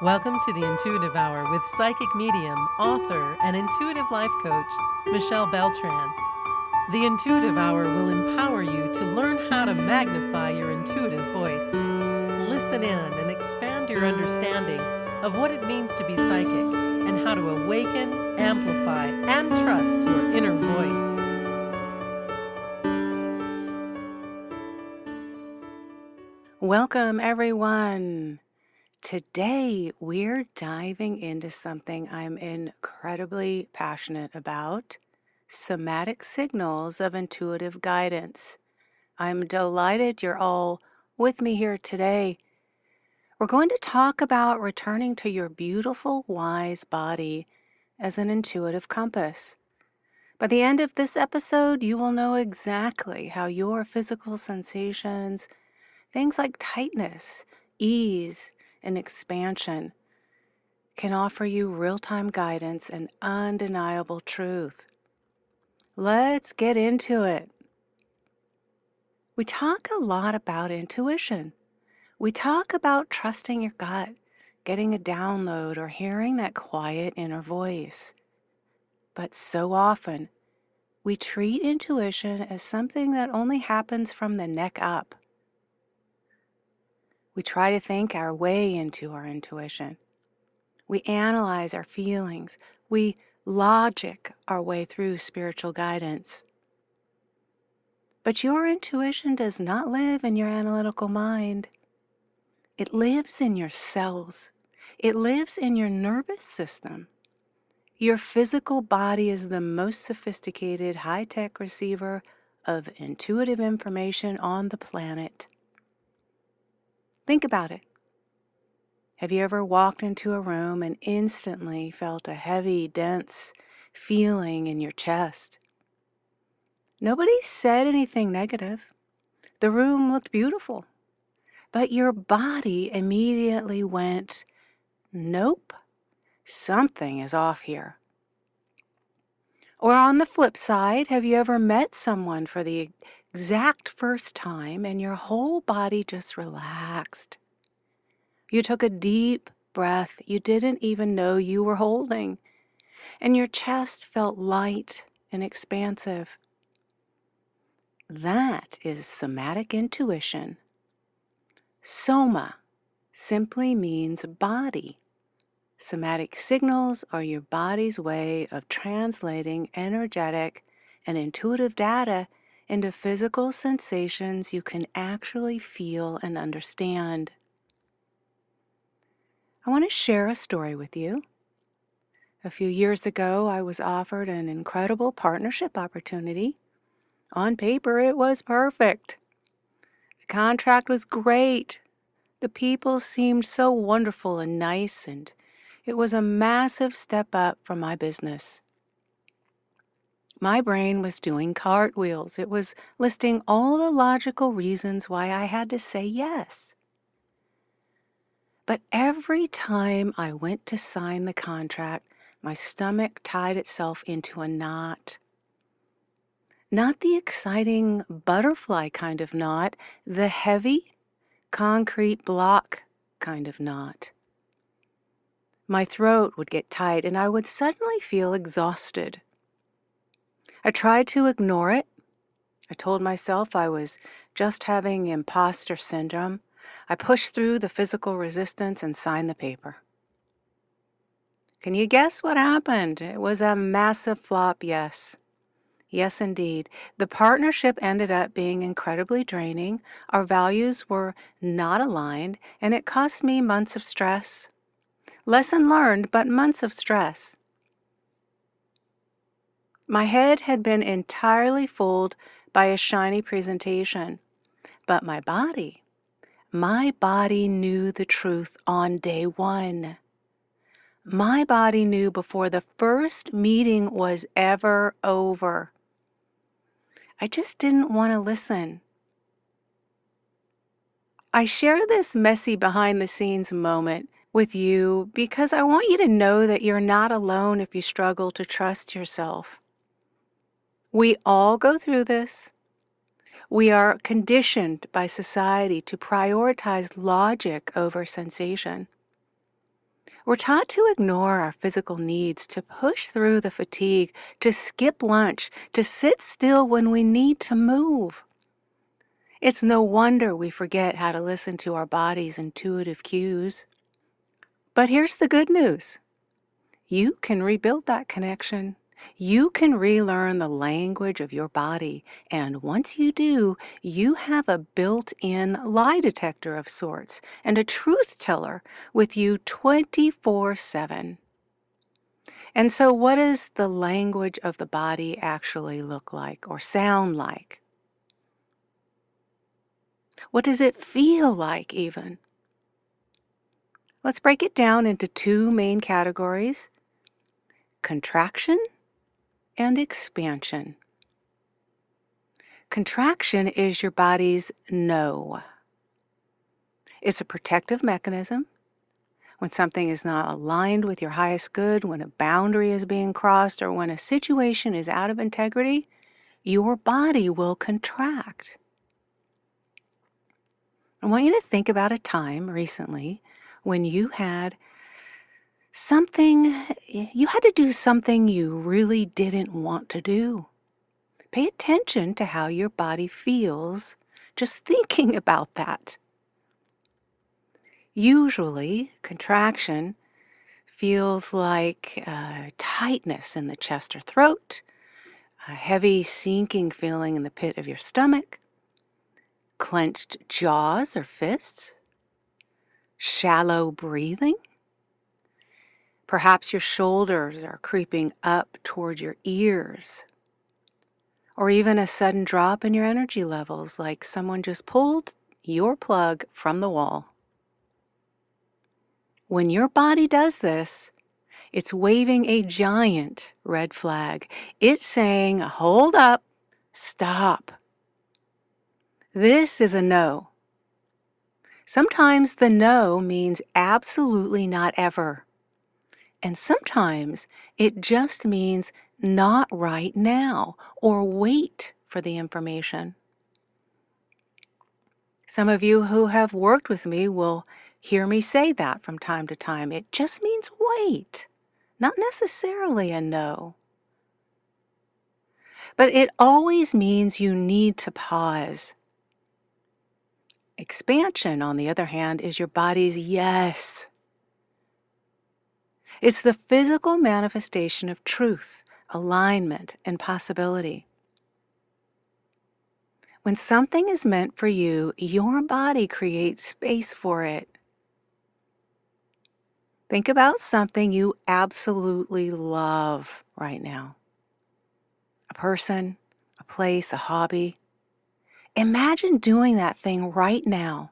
Welcome to the Intuitive Hour with psychic medium, author, and intuitive life coach, Michelle Beltran. The Intuitive Hour will empower you to learn how to magnify your intuitive voice. Listen in and expand your understanding of what it means to be psychic and how to awaken, amplify, and trust your inner voice. Welcome, everyone. Today, we're diving into something I'm incredibly passionate about: somatic signals of intuitive guidance. I'm delighted you're all with me here today. We're going to talk about returning to your beautiful, wise body as an intuitive compass. By the end of this episode, you will know exactly how your physical sensations, things like tightness, ease, and expansion, can offer you real-time guidance and undeniable truth. Let's get into it. We talk a lot about intuition. We talk about trusting your gut, getting a download, or hearing that quiet inner voice. But so often, we treat intuition as something that only happens from the neck up. We try to think our way into our intuition. We analyze our feelings. We logic our way through spiritual guidance. But your intuition does not live in your analytical mind. It lives in your cells. It lives in your nervous system. Your physical body is the most sophisticated, high-tech receiver of intuitive information on the planet. Think about it. Have you ever walked into a room and instantly felt a heavy, dense feeling in your chest? Nobody said anything negative. The room looked beautiful. But your body immediately went, nope, something is off here. Or on the flip side, have you ever met someone for the exact first time and your whole body just relaxed? You took a deep breath you didn't even know you were holding, and your chest felt light and expansive. That is somatic intuition. Soma simply means body. Somatic signals are your body's way of translating energetic and intuitive data into physical sensations you can actually feel and understand. I want to share a story with you. A few years ago, I was offered an incredible partnership opportunity. On paper, it was perfect. The contract was great. The people seemed so wonderful and nice, and it was a massive step up for my business. My brain was doing cartwheels. It was listing all the logical reasons why I had to say yes. But every time I went to sign the contract, my stomach tied itself into a knot. Not the exciting butterfly kind of knot, the heavy, concrete block kind of knot. My throat would get tight and I would suddenly feel exhausted. I tried to ignore it. I told myself I was just having imposter syndrome. I pushed through the physical resistance and signed the paper. Can you guess what happened? It was a massive flop, yes. Yes, indeed. The partnership ended up being incredibly draining. Our values were not aligned, and it cost me months of stress. Lesson learned, but months of stress. My head had been entirely fooled by a shiny presentation, but my body knew the truth on day one. My body knew before the first meeting was ever over. I just didn't want to listen. I share this messy behind-the-scenes moment with you because I want you to know that you're not alone if you struggle to trust yourself. We all go through this. We are conditioned by society to prioritize logic over sensation. We're taught to ignore our physical needs, to push through the fatigue, to skip lunch, to sit still when we need to move. It's no wonder we forget how to listen to our body's intuitive cues. But here's the good news. You can rebuild that connection. You can relearn the language of your body. And once you do, you have a built-in lie detector of sorts and a truth teller with you 24/7. And so what does the language of the body actually look like or sound like? What does it feel like even? Let's break it down into two main categories: contraction and expansion. Contraction is your body's no. It's a protective mechanism. When something is not aligned with your highest good, when a boundary is being crossed, or when a situation is out of integrity, your body will contract. I want you to think about a time recently when you had to do something you really didn't want to do. Pay attention to how your body feels just thinking about that. Usually, contraction feels like tightness in the chest or throat, a heavy sinking feeling in the pit of your stomach, clenched jaws or fists, shallow breathing. Perhaps your shoulders are creeping up toward your ears, or even a sudden drop in your energy levels, like someone just pulled your plug from the wall. When your body does this, it's waving a giant red flag. It's saying, hold up, stop. This is a no. Sometimes the no means absolutely not ever. And sometimes it just means not right now, or wait for the information. Some of you who have worked with me will hear me say that from time to time. It just means wait, not necessarily a no. But it always means you need to pause. Expansion, on the other hand, is your body's yes. It's the physical manifestation of truth, alignment, and possibility. When something is meant for you, your body creates space for it. Think about something you absolutely love right now. A person, a place, a hobby. Imagine doing that thing right now.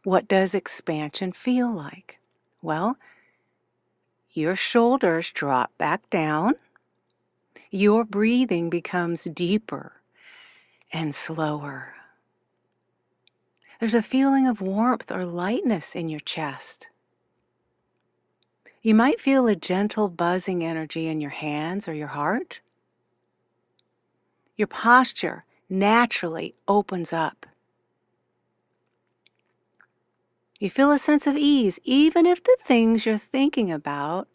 What does expansion feel like? Well, your shoulders drop back down. Your breathing becomes deeper and slower. There's a feeling of warmth or lightness in your chest. You might feel a gentle buzzing energy in your hands or your heart. Your posture naturally opens up. You feel a sense of ease, even if the things you're thinking about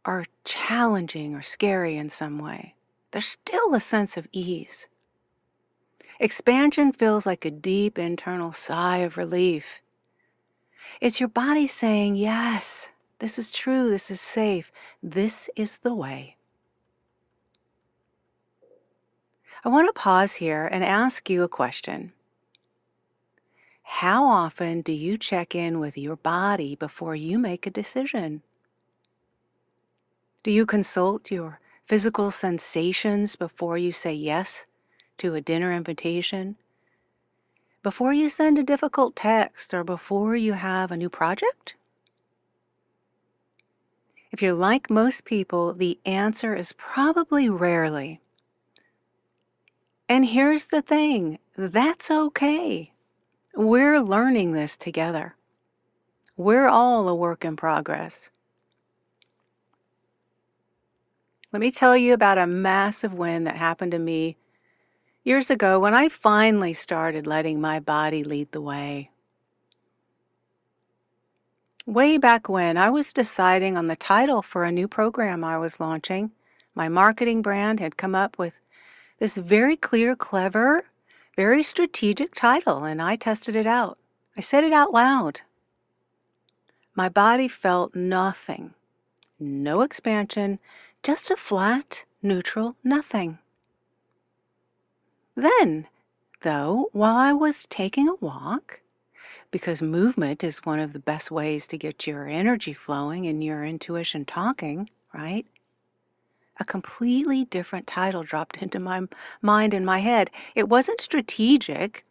are challenging or scary in some way. There's still a sense of ease. Expansion feels like a deep internal sigh of relief. It's your body saying, yes, this is true, this is safe, this is the way. I want to pause here and ask you a question. How often do you check in with your body before you make a decision? Do you consult your physical sensations before you say yes to a dinner invitation? Before you send a difficult text, or before you have a new project? If you're like most people, the answer is probably rarely. And here's the thing, that's okay. We're learning this together. We're all a work in progress. Let me tell you about a massive win that happened to me years ago when I finally started letting my body lead the way. Way back when I was deciding on the title for a new program I was launching, my marketing brand had come up with this very clear, clever, very strategic title, and I tested it out. I said it out loud. My body felt nothing. No expansion, just a flat, neutral nothing. Then, though, while I was taking a walk, because movement is one of the best ways to get your energy flowing and your intuition talking, right? A completely different title dropped into my mind and my head. It wasn't strategic.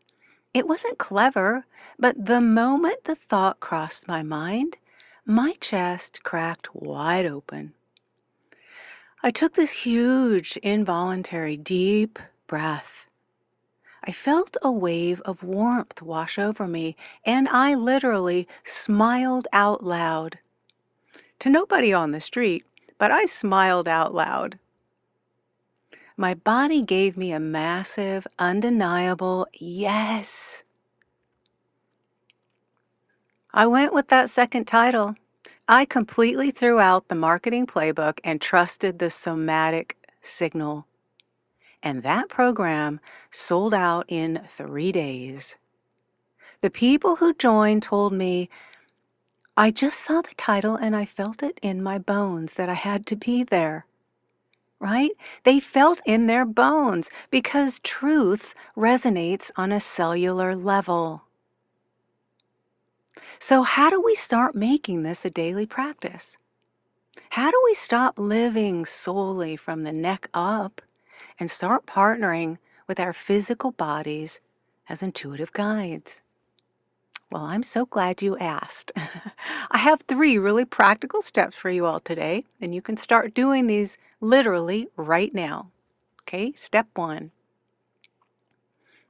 It wasn't clever. But the moment the thought crossed my mind, my chest cracked wide open. I took this huge, involuntary, deep breath. I felt a wave of warmth wash over me, and I literally smiled out loud. To nobody on the street, but I smiled out loud. My body gave me a massive, undeniable yes. I went with that second title. I completely threw out the marketing playbook and trusted the somatic signal. And that program sold out in 3 days. The people who joined told me, I just saw the title and I felt it in my bones that I had to be there. Right? They felt in their bones because truth resonates on a cellular level. So how do we start making this a daily practice? How do we stop living solely from the neck up and start partnering with our physical bodies as intuitive guides? Well, I'm so glad you asked. I have 3 really practical steps for you all today, and you can start doing these literally right now. Okay, step 1.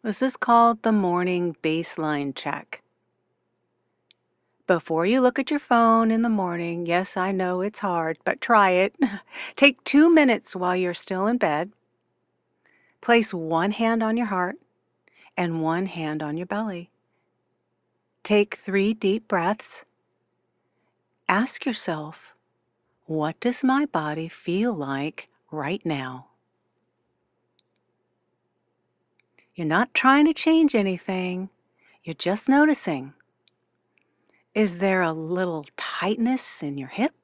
This is called the morning baseline check. Before you look at your phone in the morning, yes, I know it's hard, but try it. Take 2 minutes while you're still in bed. Place one hand on your heart and one hand on your belly. Take 3 deep breaths. Ask yourself, what does my body feel like right now? You're not trying to change anything. You're just noticing. Is there a little tightness in your hip?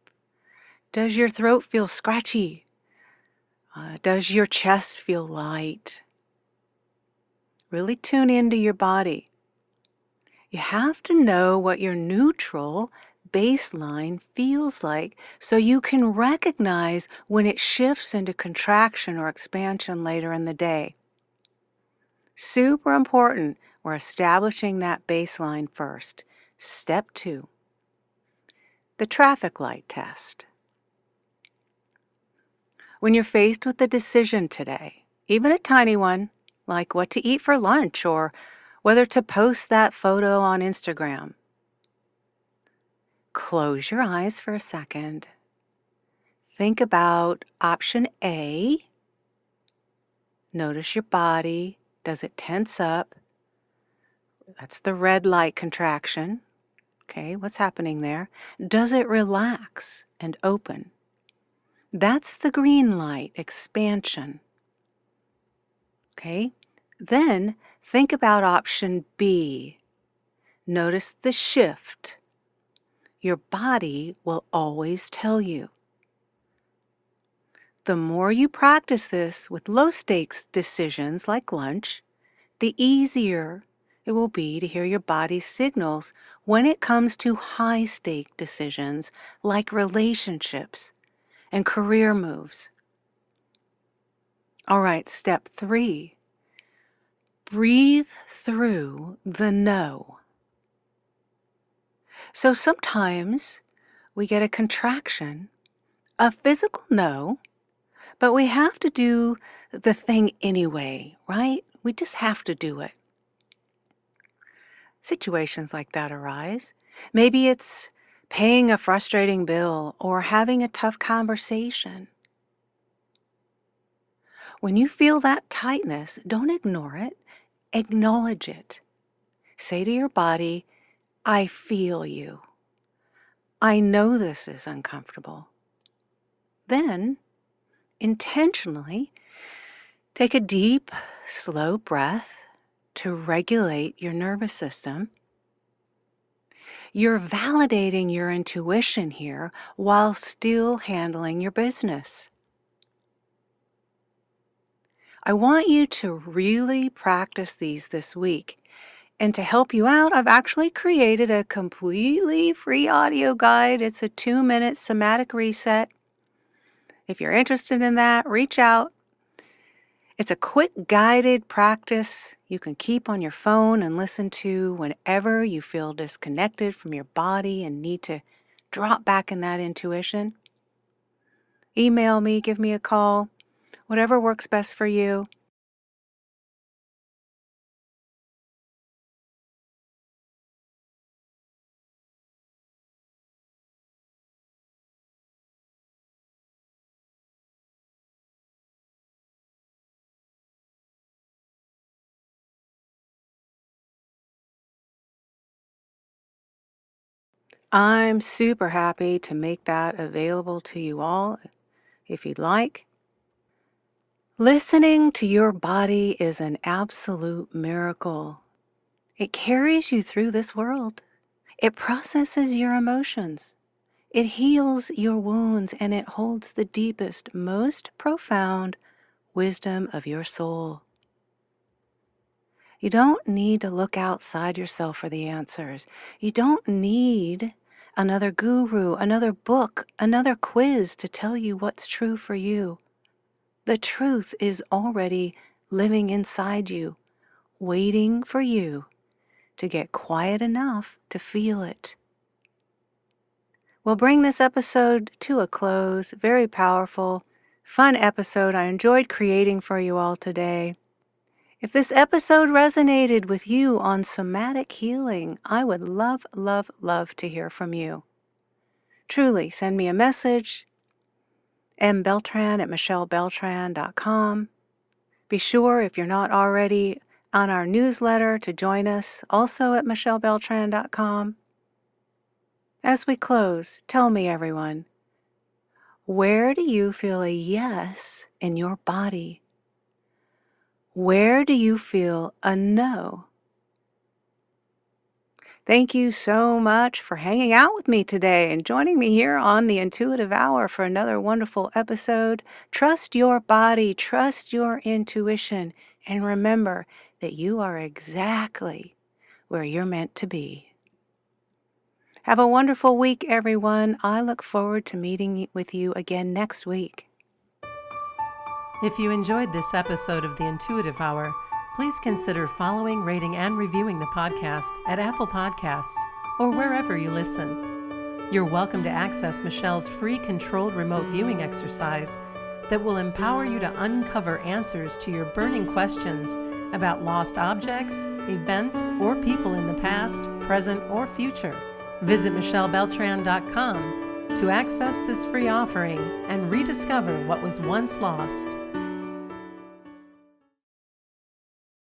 Does your throat feel scratchy? Does your chest feel light? Really tune into your body. You have to know what your neutral baseline feels like so you can recognize when it shifts into contraction or expansion later in the day. Super important, we're establishing that baseline first. Step 2, the traffic light test. When you're faced with a decision today, even a tiny one, like what to eat for lunch or whether to post that photo on Instagram, close your eyes for a second. Think about option A. Notice your body. Does it tense up? That's the red light contraction. Okay, what's happening there? Does it relax and open? That's the green light expansion. Okay, then think about option B. Notice the shift. Your body will always tell you. The more you practice this with low-stakes decisions like lunch, the easier it will be to hear your body's signals when it comes to high-stake decisions like relationships and career moves. All right, step 3. Breathe through the no. So sometimes we get a contraction, a physical no, but we have to do the thing anyway, right? We just have to do it. Situations like that arise. Maybe it's paying a frustrating bill or having a tough conversation. When you feel that tightness, don't ignore it. Acknowledge it. Say to your body, I feel you. I know this is uncomfortable. Then, intentionally, take a deep, slow breath to regulate your nervous system. You're validating your intuition here while still handling your business. I want you to really practice these this week. And to help you out, I've actually created a completely free audio guide. It's a 2-minute somatic reset. If you're interested in that, reach out. It's a quick guided practice you can keep on your phone and listen to whenever you feel disconnected from your body and need to drop back in that intuition. Email me, give me a call, whatever works best for you. I'm super happy to make that available to you all if you'd like. Listening to your body is an absolute miracle. It carries you through this world. It processes your emotions. It heals your wounds, and it holds the deepest, most profound wisdom of your soul. You don't need to look outside yourself for the answers. You don't need another guru, another book, another quiz to tell you what's true for you. The truth is already living inside you, waiting for you to get quiet enough to feel it. We'll bring this episode to a close. Very powerful, fun episode I enjoyed creating for you all today. If this episode resonated with you on somatic healing, I would love, love, love to hear from you. Truly, send me a message, mbeltran@michellebeltran.com. Be sure, if you're not already on our newsletter, to join us also at michellebeltran.com. As we close, tell me, everyone, where do you feel a yes in your body? Where do you feel a no? Thank you so much for hanging out with me today and joining me here on the Intuitive Hour for another wonderful episode. Trust your body, trust your intuition, and remember that you are exactly where you're meant to be. Have a wonderful week, everyone. I look forward to meeting with you again next week. If you enjoyed this episode of the Intuitive Hour, please consider following, rating, and reviewing the podcast at Apple Podcasts or wherever you listen. You're welcome to access Michelle's free controlled remote viewing exercise that will empower you to uncover answers to your burning questions about lost objects, events, or people in the past, present, or future. Visit michellebeltran.com to access this free offering and rediscover what was once lost.